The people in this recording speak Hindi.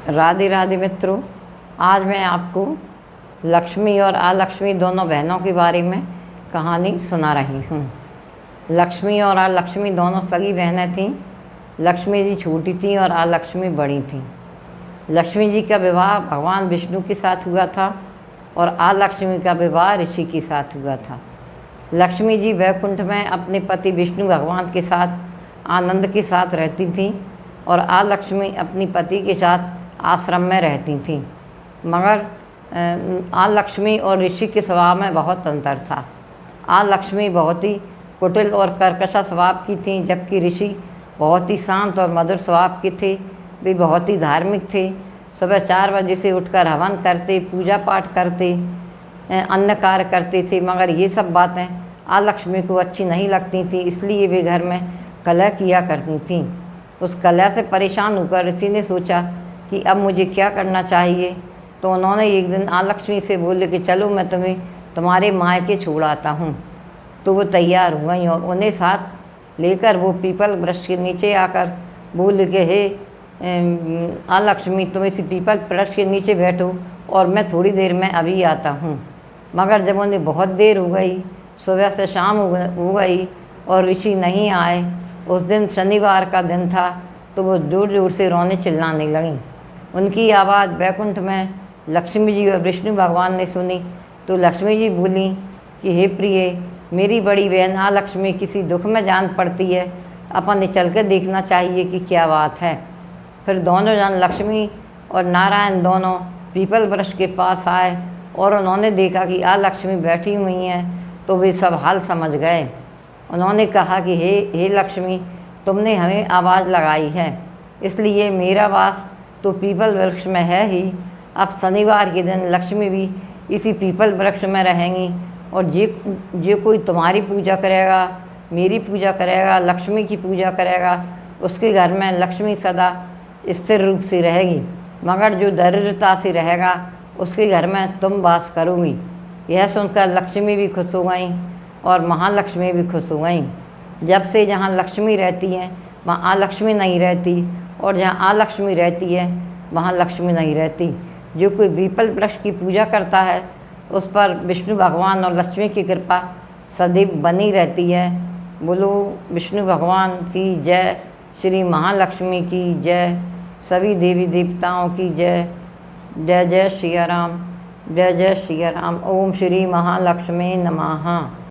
राधे राधे मित्रों, आज मैं आपको लक्ष्मी और अलक्ष्मी दोनों बहनों के बारे में कहानी सुना रही हूँ। लक्ष्मी और अलक्ष्मी दोनों सगी बहनें थीं। लक्ष्मी जी छोटी थीं और अलक्ष्मी बड़ी थीं। लक्ष्मी जी का विवाह भगवान विष्णु के साथ हुआ था और अलक्ष्मी का विवाह ऋषि के साथ हुआ था। लक्ष्मी जी वैकुंठ में अपने पति विष्णु भगवान के साथ आनंद के साथ रहती थीं और अलक्ष्मी अपनी पति के साथ आश्रम में रहती थीं। मगर अलक्ष्मी और ऋषि के स्वभाव में बहुत अंतर था। अलक्ष्मी बहुत ही कुटिल और कर्कशा स्वभाव की थीं, जबकि ऋषि बहुत ही शांत और मधुर स्वभाव के थे। वे बहुत ही धार्मिक थे। सुबह 4 बजे से उठकर हवन करते, पूजा पाठ करते, अन्य कार्य करते थे। मगर ये सब बातें अलक्ष्मी को अच्छी नहीं लगती थी, इसलिए वे घर में कलह किया करती थीं। उस कलह से परेशान होकर ऋषि ने सोचा कि अब मुझे क्या करना चाहिए। तो उन्होंने एक दिन अलक्ष्मी से बोले कि चलो मैं तुम्हें तुम्हारे मायके छोड़ आता हूँ। तो वो तैयार हो गई और उन्हें साथ लेकर वो पीपल वृक्ष के नीचे आकर बोले कि हे अलक्ष्मी, तुम इसी पीपल वृक्ष के नीचे बैठो और मैं थोड़ी देर में अभी आता हूँ। मगर जब उन्हें बहुत देर हो गई, सुबह से शाम हो गई और ऋषि नहीं आए। उस दिन शनिवार का दिन था, तो वो जोर जोर से रोने चिल्लाने लगीं। उनकी आवाज़ वैकुंठ में लक्ष्मी जी और विष्णु भगवान ने सुनी। तो लक्ष्मी जी बोली कि हे प्रिय, मेरी बड़ी बहन अलक्ष्मी किसी दुख में जान पड़ती है, अपन ने चल कर देखना चाहिए कि क्या बात है। फिर दोनों जन लक्ष्मी और नारायण दोनों पीपल वृक्ष के पास आए और उन्होंने देखा कि अलक्ष्मी बैठी हुई हैं। तो वे सब हाल समझ गए। उन्होंने कहा कि हे लक्ष्मी, तुमने हमें आवाज़ लगाई है, इसलिए मेरा वास तो पीपल वृक्ष में है ही। अब शनिवार के दिन लक्ष्मी भी इसी पीपल वृक्ष में रहेंगी और जो कोई तुम्हारी पूजा करेगा, मेरी पूजा करेगा, लक्ष्मी की पूजा करेगा, उसके घर में लक्ष्मी सदा स्थिर रूप से रहेगी। मगर जो दरिद्रता से रहेगा, उसके घर में तुम वास करोगी। यह सुनकर लक्ष्मी भी खुश हो गई और महालक्ष्मी भी खुश हो गई। जब से जहाँ लक्ष्मी रहती है वहाँ अलक्ष्मी नहीं रहती, और जहाँ अलक्ष्मी रहती है वहाँ लक्ष्मी नहीं रहती। जो कोई पीपल वृक्ष की पूजा करता है, उस पर विष्णु भगवान और लक्ष्मी की कृपा सदैव बनी रहती है। बोलो विष्णु भगवान की जय, श्री महालक्ष्मी की जय, सभी देवी देवताओं की जय। जय जय श्री राम, जय जय श्री राम। ओम श्री महालक्ष्मी नमः।